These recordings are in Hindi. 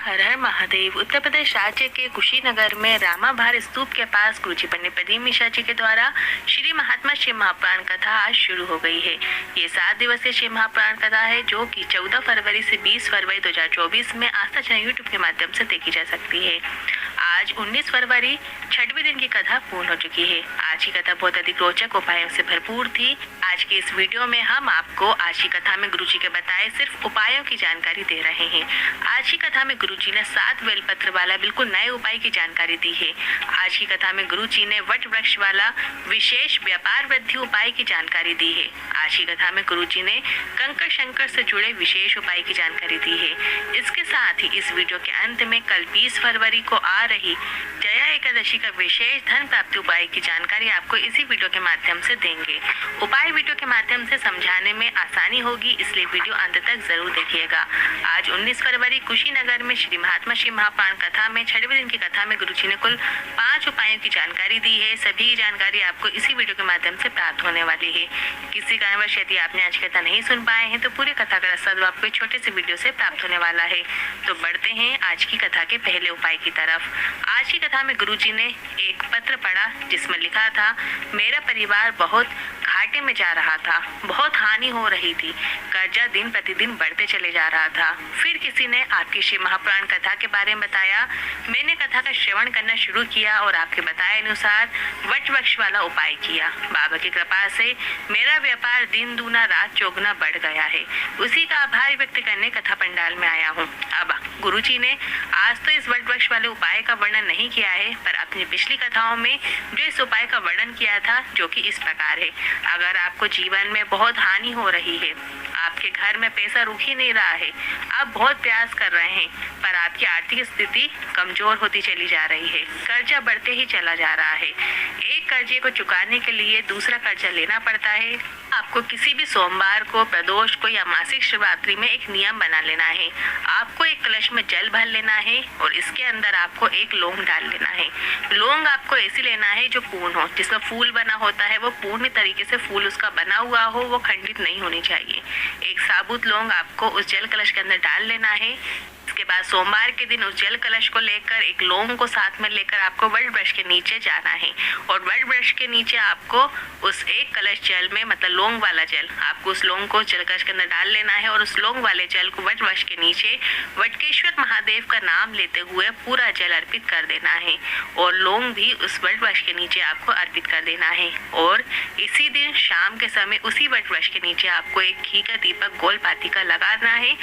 हर हर महादेव। उत्तर प्रदेश राज्य के कुशीनगर में रामाभार स्तूप के पास गुरुजी पंडित प्रदीप मिश्रा जी के द्वारा श्री महात्मा शिव महापुराण कथा आज शुरू हो गई है। ये 7 दिवसीय शिव महापुराण कथा है जो कि 14 फरवरी से 20 फरवरी 2024 में आस्था चैनल यूट्यूब के माध्यम से देखी जा सकती है। आज 19 फरवरी 6वें दिन की कथा पूर्ण हो चुकी है। आज की कथा बहुत अधिक रोचक उपायों से भरपूर थी। आज के इस वीडियो में हम आपको आज की कथा में गुरुजी के बताए सिर्फ उपायों की जानकारी दे रहे हैं। आज की कथा में गुरुजी ने 7 बेलपत्र वाला बिल्कुल नए उपाय की जानकारी दी है। आज की कथा में गुरुजी ने वट वृक्ष वाला विशेष व्यापार वृद्धि उपाय की जानकारी दी है। आज की कथा में गुरुजी ने कंकर शंकर से जुड़े विशेष उपाय की जानकारी दी है। इसके साथ ही इस वीडियो के अंत में कल 20 फरवरी को आ रही जया एकादशी का विशेष धन प्राप्ति उपाय की जानकारी आपको इसी वीडियो के माध्यम से देंगे। उपाय वीडियो के माध्यम से समझाने में आसानी होगी, इसलिए वीडियो अंत तक जरूर देखिएगा। आज 19 फरवरी कुशीनगर में श्री महात्मा शिव महापुराण कथा में 6वें दिन की कथा में गुरुजी ने कुल 5 उपायों की जानकारी दी है। सभी जानकारी आपको इसी वीडियो के माध्यम से प्राप्त होने वाली है। किसी कारणवश यदि आपने आज की कथा नहीं सुन पाए हैं तो पूरी कथा का रसद आपको एक छोटे से वीडियो से प्राप्त होने वाला है। तो बढ़ते हैं आज की कथा के पहले उपाय की तरफ। आज की कथा में गुरुजी ने एक पत्र पढ़ा जिसमें लिखा था, मेरा परिवार बहुत घाटे में जा रहा था, बहुत हानि हो रही थी, कर्जा दिन प्रतिदिन बढ़ते चले जा रहा था। फिर किसी ने आपकी शिव महापुराण कथा के बारे में बताया। मैंने कथा का श्रवण करना शुरू किया और आपके बताए अनुसार वट वृक्ष वाला उपाय किया। बाबा की कृपा से मेरा व्यापार दिन दूना रात चौगुना बढ़ गया है। उसी का आभार व्यक्त करने कथा पंडाल में आया हूँ। अब गुरुजी ने आज तो इस वट वृक्ष वाले उपाय का वर्णन नहीं किया है, पर अपनी पिछली कथाओं में जो इस उपाय का वर्णन किया था, जो कि इस प्रकार है। अगर आपको जीवन में बहुत हानि हो रही है, आपके घर में पैसा रुक ही नहीं रहा है, आप बहुत प्रयास कर रहे हैं पर आपकी आर्थिक स्थिति कमजोर होती चली जा रही है, कर्जा बढ़ते ही चला जा रहा है, एक कर्जे को चुकाने के लिए दूसरा कर्जा लेना पड़ता है, आपको किसी भी सोमवार को, प्रदोष को या मासिक शिवरात्रि में एक नियम बना लेना है। आपको एक कलश में जल भर लेना है और इसके अंदर आपको एक लौंग डाल लेना है। लौंग आपको ऐसी लेना है जो पूर्ण हो, जिसमें फूल बना होता है वो पूर्ण तरीके से फूल उसका बना हुआ हो, वो खंडित नहीं होनी चाहिए। एक साबुत लौंग आपको उस जल कलश के अंदर डाल लेना है। इसके बाद सोमवार के दिन उस जल कलश को लेकर एक लौंग को साथ में लेकर आपको वट वृक्ष के नीचे जाना है और वट वृक्ष के नीचे आपको उस एक कलश जल में, मतलब लौंग वाला जल, आपको उस लौंग को जल कलश के अंदर डाल लेना है और उस लौंग वाले जल को वट वृक्ष के नीचे वटकेश्वर महादेव का नाम लेते हुए पूरा जल अर्पित कर देना है और लौंग भी उस वट वृक्ष के नीचे आपको अर्पित कर देना है। और इसी दिन शाम के समय उसी वट वृक्ष के नीचे आपको एक घी का दीपक गोल पाती का लगाना है।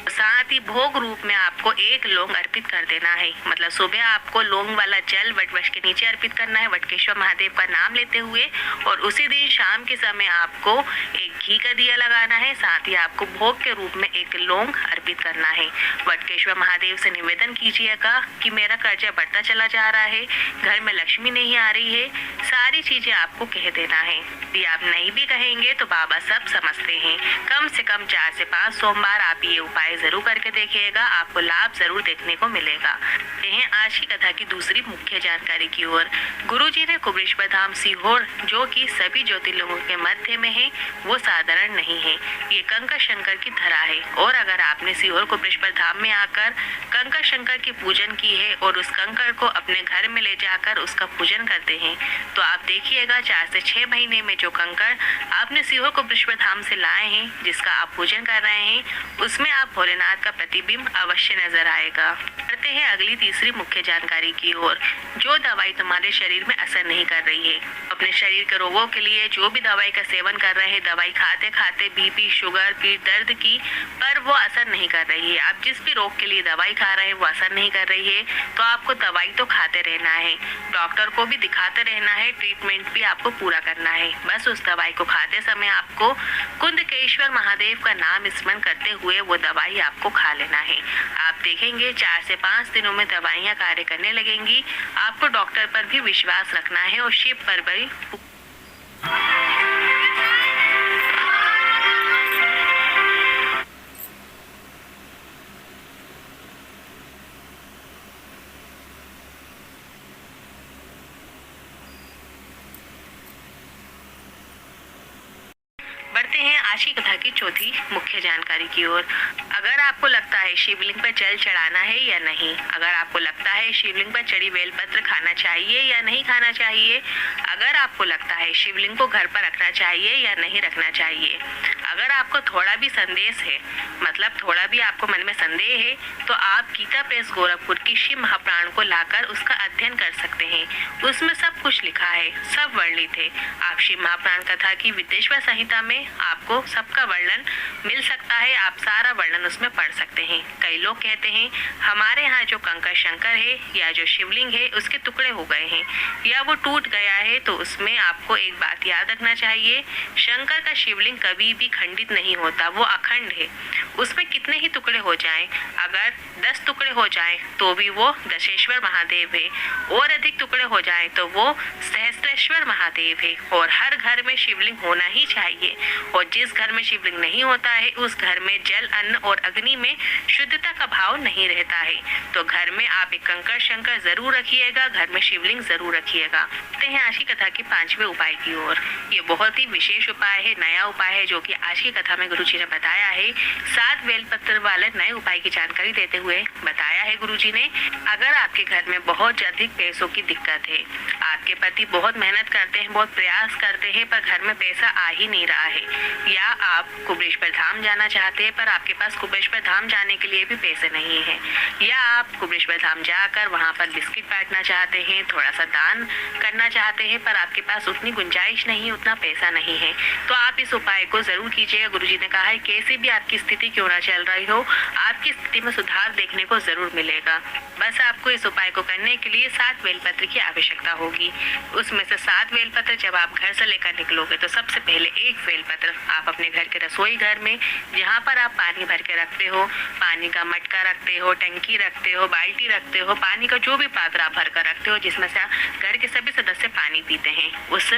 साथ ही भोग रूप में आपको एक लौंग अर्पित कर देना है। मतलब सुबह आपको लौंग वाला जल वट वृक्ष के नीचे अर्पित करना है वटकेश्वर महादेव का नाम लेते हुए, और उसी दिन शाम के समय आपको एक घी का दिया लगाना है। साथ ही आपको भोग के रूप में एक लौंग अर्पित करना है। वटकेश्वर महादेव से निवेदन कीजिएगा कि मेरा कर्जा बढ़ता चला जा रहा है, घर में लक्ष्मी नहीं आ रही है, सारी चीजें आपको कह देना है। यदि आप नहीं भी कहेंगे तो बाबा सब समझते हैं। कम से कम 4 से 5 सोमवार आप ये उपाय जरूर करके देखिएगा, आपको लाभ जरूर देखने को मिलेगा। हैं आज की कथा की दूसरी मुख्य जानकारी की ओर। गुरुजी ने कुबरेश्वर धाम सीहोर, जो कि सभी ज्योतिर्लिंगों के मध्य में है, वो साधारण नहीं है, ये कंकर शंकर की धरा है। और अगर आपने सीहोर कुबरेश्वर धाम में आकर कंकर शंकर की पूजन की है और उस कंकर को अपने घर में ले जाकर उसका पूजन करते हैं, तो आप देखिएगा 4 से 6 महीने में जो कंकर आपने सीहोर कुबरेश्वर धाम से लाए हैं, जिसका आप पूजन कर रहे हैं, उसमें आप भोलेनाथ का प्रतिबिंब अवश्य नजर आएगा। करते हैं अगली तीसरी मुख्य जानकारी की ओर। जो दवाई तुम्हारे शरीर में असर नहीं कर रही है, अपने शरीर के रोगों के लिए जो भी दवाई का सेवन कर रहे हैं, दवाई खाते खाते बीपी, शुगर, पीठ दर्द की, पर वो असर नहीं कर रही है, आप जिस भी रोग के लिए दवाई खा रहे हैं वो असर नहीं कर रही है, तो आपको दवाई तो खाते रहना है, डॉक्टर को भी दिखाते रहना है, ट्रीटमेंट भी आपको पूरा करना है। बस उस दवाई को खाते समय आपको कुंदकेश्वर महादेव का नाम स्मरण करते हुए वो दवाई आपको खा लेना है। आप देखेंगे 4 से 5 दिनों में दवाइयाँ कार्य करने लगेंगी। आपको डॉक्टर पर भी विश्वास रखना है और शिव पर भी। बढ़ते हैं आज की कथा की चौथी मुख्य जानकारी की ओर। अगर आपको लगता है शिवलिंग पर जल चढ़ाना है या नहीं, अगर आपको लगता है शिवलिंग पर चढ़ी बेलपत्र खाना चाहिए या नहीं खाना चाहिए, अगर आपको लगता है शिवलिंग को घर पर रखना चाहिए या नहीं रखना चाहिए, अगर आपको थोड़ा भी संदेह है, मतलब थोड़ा भी आपको मन में संदेह है, तो आप गीता प्रेस गोरखपुर की शिव महापुराण को लाकर उसका अध्ययन कर सकते हैं। उसमें सब कुछ लिखा है, सब वर्णित है। आप शिव महापुराण कथा की विदेश्वर संहिता में आपको सबका वर्णन मिल सकता है, आप सारा वर्णन उसमें पढ़ सकते हैं। कई लोग कहते हैं हमारे यहाँ जो कंकर शंकर है या जो शिवलिंग है उसके टुकड़े हो गए हैं या वो टूट गया है, तो उसमें आपको एक बात याद रखना चाहिए, शंकर का शिवलिंग कभी भी खंडित नहीं होता, वो अखंड है। उसमें कितने ही टुकड़े हो जाएं, अगर 10 टुकड़े हो जाएं तो भी वो दशेश्वर महादेव है, और अधिक टुकड़े हो जाएं तो वो सहस्त्रेश्वर महादेव है। और हर घर में शिवलिंग होना ही चाहिए, और जिस घर में शिवलिंग नहीं होता है उस घर में जल, अन्न और अग्नि में शुद्धता का भाव नहीं रहता है। तो घर में आप एक कंकर शंकर जरूर रखिएगा, घर में शिवलिंग जरूर रखिएगा। तो हैं आज की कथा के 5वें उपाय की ओर। ये बहुत ही विशेष उपाय है, नया उपाय है जो कि आज की कथा में गुरुजी ने बताया है। 7 बेलपत्र वाले नए उपाय की जानकारी देते हुए बताया है गुरुजी ने, अगर आपके घर में बहुत अधिक पैसों की दिक्कत है, आपके पति बहुत मेहनत करते हैं, बहुत प्रयास करते हैं, पर घर में पैसा आ ही नहीं रहा है, या आप कुबेश्वर धाम जाना चाहते हैं पर आपके पास कुबेश्वर धाम जाने के लिए भी पैसे नहीं है, या आप कुबेश्वर धाम जाकर वहां पर बिस्किट बांटना चाहते हैं, थोड़ा सा दान करना चाहते हैं, पर आपके पास उतनी गुंजाइश नहीं, उतना पैसा नहीं है, तो आप इस उपाय को जरूर कीजिएगा। गुरुजी ने कहा है कैसे भी आपकी स्थिति क्यों ना चल रही हो, आपकी स्थिति में सुधार देखने को जरूर मिलेगा। बस आपको इस उपाय को करने के लिए 7 बेलपत्र की आवश्यकता होगी। उसमें से 7 बेलपत्र जब आप घर से लेकर निकलोगे तो सबसे पहले एक बेलपत्र आप अपने घर के रसोई घर में, जहाँ पर आप पानी भर के रखते हो, पानी का मटका रखते हो, टंकी रखते हो, बाल्टी रखते हो, पानी का जो भी पात्र आप भर कर रखते हो जिसमें से घर के सभी सदस्य पानी पीते हैं, उस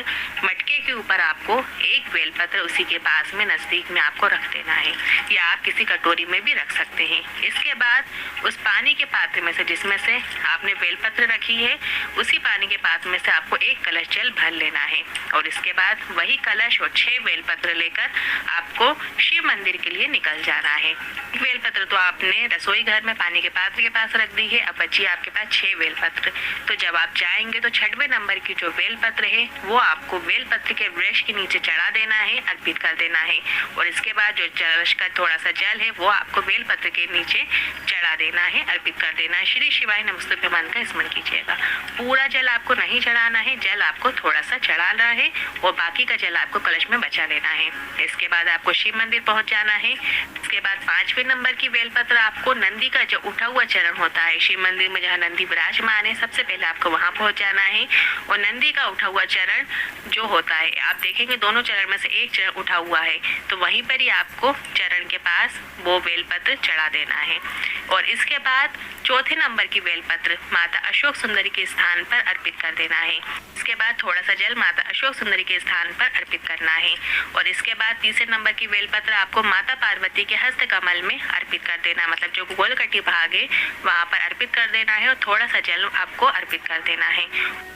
मटके के ऊपर आपको एक बेलपत्र उसी के पास में नजदीक में आपको रख देना है, या आप किसी कटोरी में भी रख सकते हैं। इसके बाद उस पानी के पात्र में से जिसमें से आपने बेलपत्र रखी है, उसी पानी के पात्र में से आपको एक कलश जल भर लेना है, और इसके बाद वही कलश और 6 बेलपत्र लेकर आपको शिव मंदिर के लिए निकल जाना है। बेलपत्र तो आपने रसोई घर में पानी के पात्र के पास रख दी है, अब बची आपके पास 6 बेलपत्र। तो जब आप जाएंगे तो 6वें नंबर की जो बेलपत्र है वो आपको बेलपत्र के वृक्ष के नीचे चढ़ा देना है, अर्पित कर देना है, और इसके बाद जो कलश का थोड़ा सा जल है वो आपको बेलपत्र के नीचे चढ़ा देना है, अर्पित कर देना है। श्री शिवाय नमस्तुभ्यं मंत्र का स्मरण कीजिएगा। पूरा जल आपको नहीं चढ़ाना है, जल आपको थोड़ा सा चढ़ाना है और बाकी का जल आपको कलश में बचा लेना है। इसके बाद आपको शिव मंदिर पहुंच जाना है। इसके बाद 5वें नंबर की बेलपत्र आपको नंदी का जो उठा हुआ चरण होता है, शिव मंदिर में जहाँ नंदी विराजमान है सबसे पहले आपको वहां पहुंच जाना है, और नंदी का उठा हुआ चरण जो होता है, आप देखेंगे दोनों चरण में से एक चरण उठा हुआ है, तो वहीं पर ही आपको चरण के पास वो बेलपत्र चढ़ा देना है। और इसके बाद 4थे नंबर की बेलपत्र माता अशोक सुंदरी के स्थान पर अर्पित कर देना है। इसके बाद थोड़ा सा जल माता अशोक सुंदरी के स्थान पर अर्पित करना है, और इसके बाद 3रे नंबर की बेलपत्र आपको माता पार्वती के हस्त कमल में अर्पित कर देना, मतलब जो गोलकटी भाग है वहां पर अर्पित कर देना है, और थोड़ा सा जल आपको अर्पित कर देना है।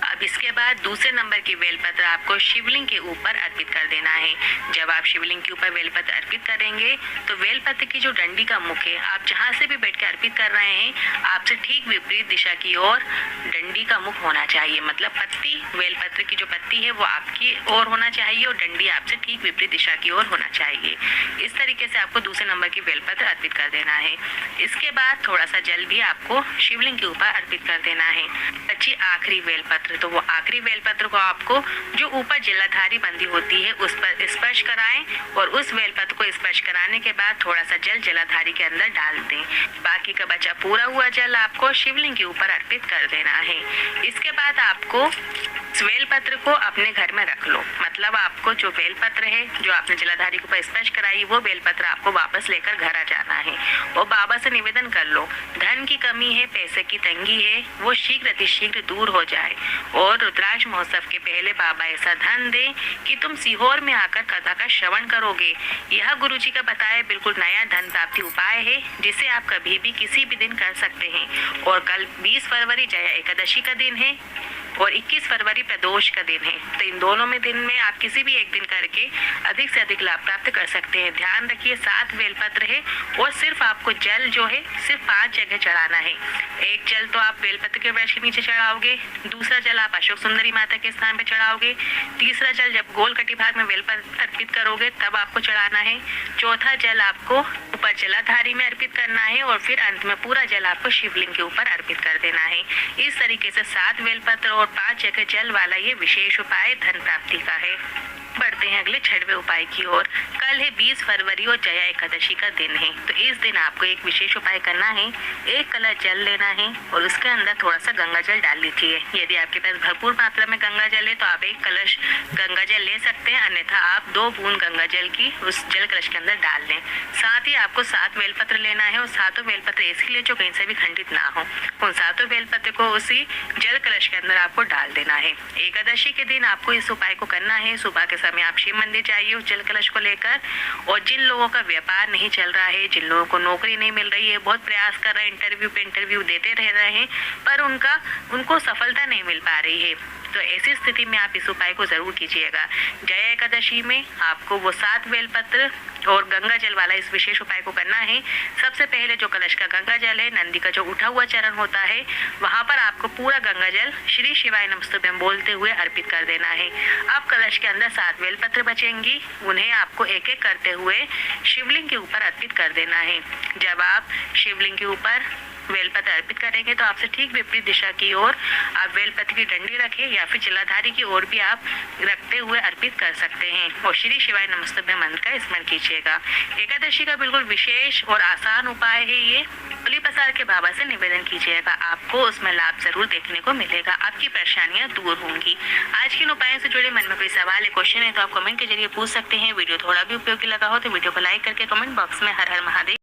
अब इसके बाद 2रे नंबर की बेलपत्र आपको शिवलिंग के ऊपर अर्पित कर देना है। जब आप शिवलिंग के ऊपर बेलपत्र अर्पित करेंगे तो बेलपत्र की जो डंडी का मुख है, आप जहाँ से भी बैठ के अर्पित कर रहे हैं, आपसे ठीक विपरीत दिशा की ओर डंडी का मुख होना चाहिए, मतलब पत्ती, बेलपत्र की जो पत्ती है वो आपकी ओर होना चाहिए और डंडी आपसे ठीक विपरीत दिशा की ओर होना चाहिए। इस तरीके से आपको 2रे नंबर की बेलपत्र अर्पित कर देना है। इसके बाद थोड़ा सा जल भी आपको शिवलिंग के ऊपर अर्पित कर देना है। बची आखिरी बेलपत्र, तो वो आखिरी बेलपत्र को आपको जो ऊपर जलाधारी बंदी होती है उस पर स्पर्श कराएं, और उस बेलपत्र को स्पर्श कराने के बाद थोड़ा सा जल जलाधारी के अंदर डाल दें। बाकी का बचा पूरा हुआ जल आपको शिवलिंग के ऊपर अर्पित कर देना है। इसके बाद आपको बेलपत्र को अपने घर में रख लो, मतलब आपको जो बेलपत्र है जो आपने जलाधारी के ऊपर स्पर्श कराई वो बेलपत्र आपको वापस लेकर घर आ जाना है, और बाबा से निवेदन कर लो धन की कमी है, पैसे की तंगी है, वो शीघ्र अतिशीघ्र दूर हो जाए, और रुद्राक्ष महोत्सव के पहले बाबा ऐसा धन दे कि तुम सीहोर में आकर कथा का श्रवण करोगे। यह गुरुजी का बताया बिल्कुल नया धन प्राप्ति उपाय है जिसे आप कभी भी किसी भी दिन कर सकते हैं। और कल 20 फरवरी जया एकादशी का दिन है, और 21 फरवरी प्रदोष का दिन है। तो इन दोनों में दिन में आप किसी भी एक दिन करके अधिक से अधिक लाभ प्राप्त कर सकते हैं। ध्यान रखिए 7 बेलपत्र है और सिर्फ आपको जल जो है सिर्फ 5 जगह चढ़ाना है। एक जल तो आप बेलपत्र के वृक्ष के नीचे चढ़ाओगे, दूसरा जल आप अशोक सुंदरी माता के स्थान पर चढ़ाओगे, तीसरा जल जब गोल कटी भाग में बेलपत्र अर्पित करोगे तब आपको चढ़ाना है, चौथा जल आपको ऊपर जलाधारी में अर्पित करना है और फिर अंत में पूरा जल आपको शिवलिंग के ऊपर अर्पित कर देना है। इस तरीके से 7 बेलपत्र और 5 जगह जल वाला ये विशेष उपाय धन प्राप्ति का है। बढ़ते हैं अगले 6वें उपाय की ओर। कल है 20 फरवरी और जया एकादशी का दिन है। तो इस दिन आपको एक विशेष उपाय करना है। 1 कलश जल लेना है और उसके अंदर थोड़ा सा गंगा जल डाल लीजिए। यदि आपके पास भरपूर मात्रा में गंगा जल है तो आप 1 कलश गंगा जल ले सकते हैं, अन्यथा आप 2 बूंद गंगा जल की उस जल कलश के अंदर डाल लें। साथ ही आपको 7 बेलपत्र लेना है और 7 बेलपत्र ऐसे ले जो कहीं से भी खंडित ना हो। उन 7 बेलपत्र को उसी जल कलश के अंदर आपको डाल देना है। एकादशी के दिन आपको इस उपाय को करना है। सुबह के समय आप शिव मंदिर जाइए उस जल कलश को लेकर। और जिन लोगों का व्यापार नहीं चल रहा है, जिन लोगों को नौकरी नहीं मिल रही है, बहुत प्रयास कर रहे हैं, इंटरव्यू पे इंटरव्यू देते रह रहे हैं पर उनको सफलता नहीं मिल पा रही है, तो ऐसी स्थिति में आप इस उपाय को जरूर कीजिएगा। जया एकादशी में आपको वो 7 बेलपत्र और गंगा जल वाला इस विशेष उपाय को करना है। सबसे पहले जो कलश का गंगा जल है, नंदी का जो उठा हुआ चरण होता है, वहां पर आपको पूरा गंगा जल श्री शिवाय नमस्तुभ्यं बोलते हुए अर्पित कर देना है। अब कलश के अंदर 7 बेलपत्र बचेंगी, उन्हें आपको एक एक करते हुए शिवलिंग के ऊपर अर्पित कर देना है। जब आप शिवलिंग के ऊपर बेलपत्र अर्पित करेंगे तो आपसे ठीक विपरीत दिशा की ओर आप बेलपत्र की डंडी रखें या फिर जलाधारी की ओर भी आप रखते हुए अर्पित कर सकते हैं और श्री शिवाय नमस्तुभ्यं मंत्र का स्मरण कीजिएगा। एकादशी का बिल्कुल विशेष और आसान उपाय है ये। बलि प्रसाद के बाबा से निवेदन कीजिएगा, आपको उसमें लाभ जरूर देखने को मिलेगा, आपकी परेशानियां दूर होंगी। आज के उपायों से जुड़े मन में कोई सवाल या क्वेश्चन है तो आप कमेंट के जरिए पूछ सकते हैं। वीडियो थोड़ा भी उपयोगी लगा हो तो वीडियो को लाइक करके कमेंट बॉक्स में हर हर महादेव